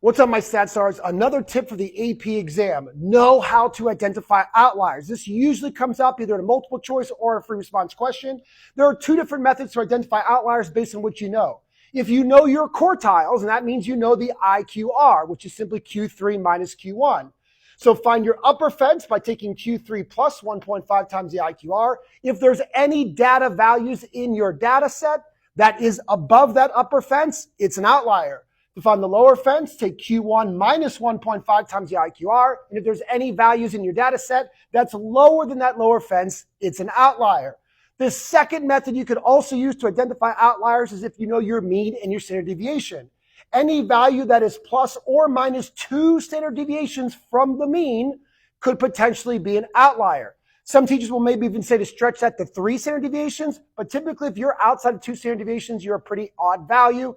What's up, my stat stars? Another tip for the AP exam. Know how to identify outliers. This usually comes up either in a multiple choice or a free response question. There are two different methods to identify outliers based on what you know. If you know your quartiles, and that means you know the IQR, which is simply Q3 minus Q1. So find your upper fence by taking Q3 plus 1.5 times the IQR. If there's any data values in your data set that is above that upper fence, it's an outlier. To find the lower fence, take Q1 minus 1.5 times the IQR. And if there's any values in your data set that's lower than that lower fence, it's an outlier. The second method you could also use to identify outliers is if you know your mean and your standard deviation. Any value that is plus or minus 2 standard deviations from the mean could potentially be an outlier. Some teachers will maybe even say to stretch that to 3 standard deviations, but typically if you're outside of 2 standard deviations, you're a pretty odd value.